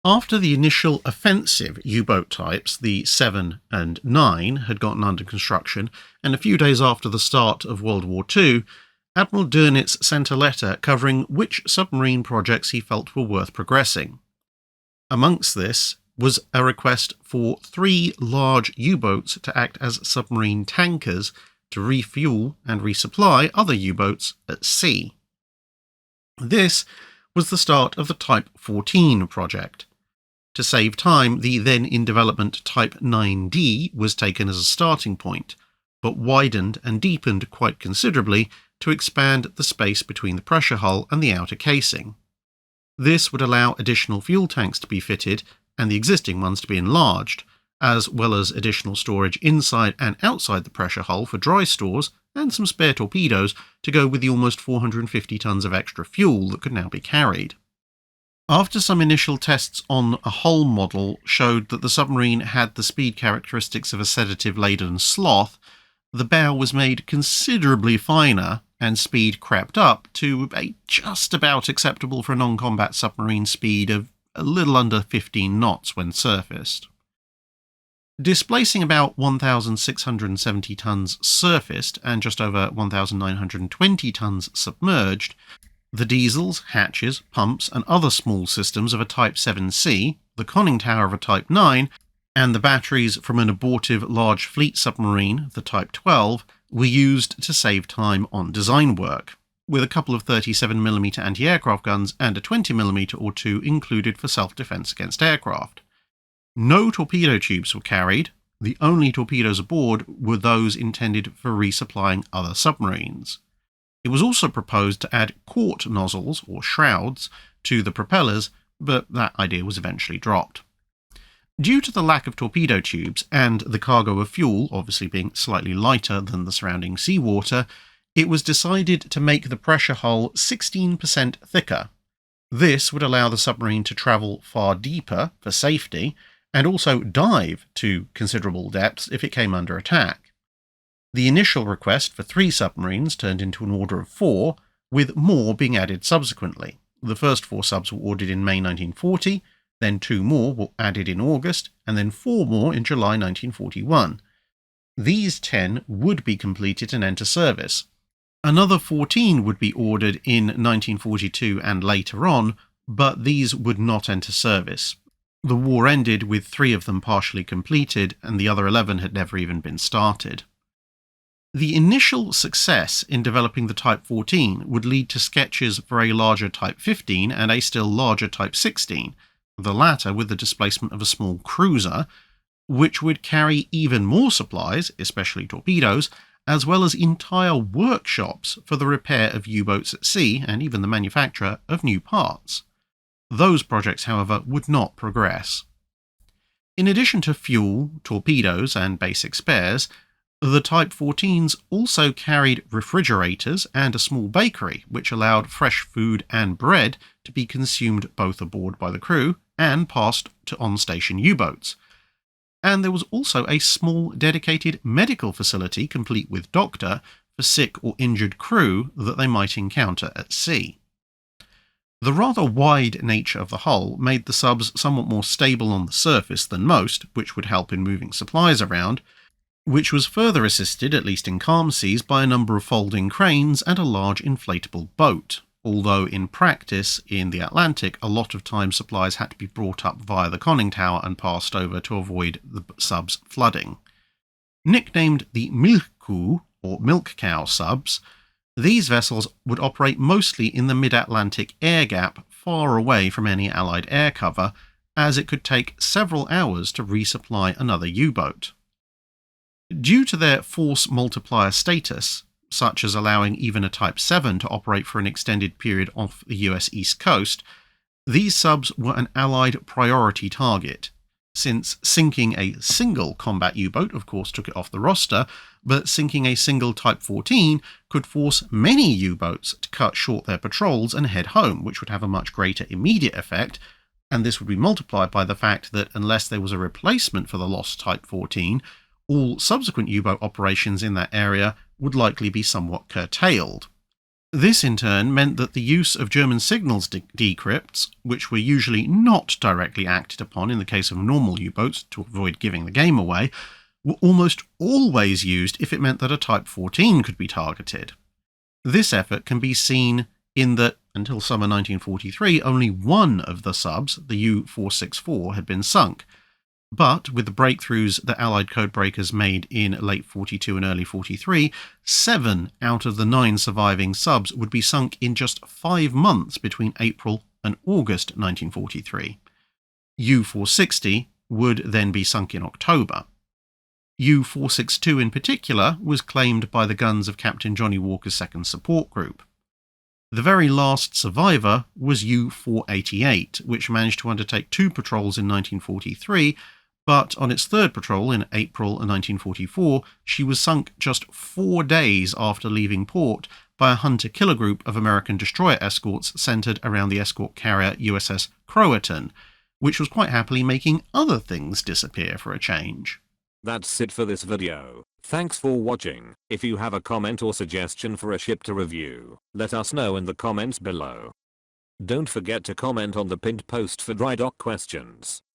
After the initial offensive U-boat types, the 7 and 9, had gotten under construction, and a few days after the start of World War II, Admiral Dönitz sent a letter covering which submarine projects he felt were worth progressing. Amongst this was a request for 3 large U-boats to act as submarine tankers to refuel and resupply other U-boats at sea. This was the start of the Type XIV project. To save time, the then-in-development Type 9D was taken as a starting point, but widened and deepened quite considerably to expand the space between the pressure hull and the outer casing. This would allow additional fuel tanks to be fitted and the existing ones to be enlarged, as well as additional storage inside and outside the pressure hull for dry stores and some spare torpedoes to go with the almost 450 tons of extra fuel that could now be carried. After some initial tests on a hull model showed that the submarine had the speed characteristics of a sedative-laden sloth, the bow was made considerably finer and speed crept up to a just about acceptable for a non-combat submarine speed of a little under 15 knots when surfaced. Displacing about 1,670 tons surfaced and just over 1,920 tons submerged, the diesels, hatches, pumps, and other small systems of a Type 7C, the conning tower of a Type 9, and the batteries from an abortive large fleet submarine, the Type 12, were used to save time on design work, with a couple of 37mm anti-aircraft guns and a 20mm or two included for self-defense against aircraft. No torpedo tubes were carried. The only torpedoes aboard were those intended for resupplying other submarines. It was also proposed to add quart nozzles, or shrouds, to the propellers, but that idea was eventually dropped. Due to the lack of torpedo tubes and the cargo of fuel obviously being slightly lighter than the surrounding seawater, it was decided to make the pressure hull 16% thicker. This would allow the submarine to travel far deeper for safety, and also dive to considerable depths if it came under attack. The initial request for 3 submarines turned into an order of 4, with more being added subsequently. The first 4 subs were ordered in May 1940, then 2 more were added in August, and then 4 more in July 1941. These 10 would be completed and enter service. Another 14 would be ordered in 1942 and later on, but these would not enter service. The war ended with 3 of them partially completed, and the other 11 had never even been started. The initial success in developing the Type 14 would lead to sketches for a larger Type 15 and a still larger Type 16, the latter with the displacement of a small cruiser, which would carry even more supplies, especially torpedoes, as well as entire workshops for the repair of U-boats at sea and even the manufacture of new parts. Those projects, however, would not progress. In addition to fuel, torpedoes, and basic spares, the Type 14s also carried refrigerators and a small bakery, which allowed fresh food and bread to be consumed both aboard by the crew and passed to on-station U-boats. And there was also a small dedicated medical facility complete with doctor for sick or injured crew that they might encounter at sea. The rather wide nature of the hull made the subs somewhat more stable on the surface than most, which would help in moving supplies around, which was further assisted, at least in calm seas, by a number of folding cranes and a large inflatable boat, although in practice, in the Atlantic, a lot of times supplies had to be brought up via the conning tower and passed over to avoid the subs flooding. Nicknamed the Milchkuh, or milk cow subs, these vessels would operate mostly in the mid-Atlantic air gap far away from any Allied air cover, as it could take several hours to resupply another U-boat. Due to their force multiplier status, such as allowing even a Type 7 to operate for an extended period off the US East Coast, these subs were an Allied priority target, since sinking a single combat U-boat of course took it off the roster, but sinking a single Type 14 could force many U-boats to cut short their patrols and head home, which would have a much greater immediate effect, and this would be multiplied by the fact that unless there was a replacement for the lost Type 14, all subsequent U-boat operations in that area would likely be somewhat curtailed. This in turn meant that the use of German signals decrypts, which were usually not directly acted upon in the case of normal U-boats to avoid giving the game away, were almost always used if it meant that a Type 14 could be targeted. This effort can be seen in that, until summer 1943, only one of the subs, the U-464, had been sunk. But with the breakthroughs that Allied codebreakers made in late 42 and early 43, 7 out of the 9 surviving subs would be sunk in just 5 months between April and August 1943. U-460 would then be sunk in October. U-462 in particular was claimed by the guns of Captain Johnny Walker's 2nd Support Group. The very last survivor was U-488, which managed to undertake 2 patrols in 1943, but on its 3rd patrol in April 1944, she was sunk just 4 days after leaving port by a hunter-killer group of American destroyer escorts centered around the escort carrier USS Croatan, which was quite happily making other things disappear for a change. That's it for this video. Thanks for watching. If you have a comment or suggestion for a ship to review, let us know in the comments below. Don't forget to comment on the pinned post for dry dock questions.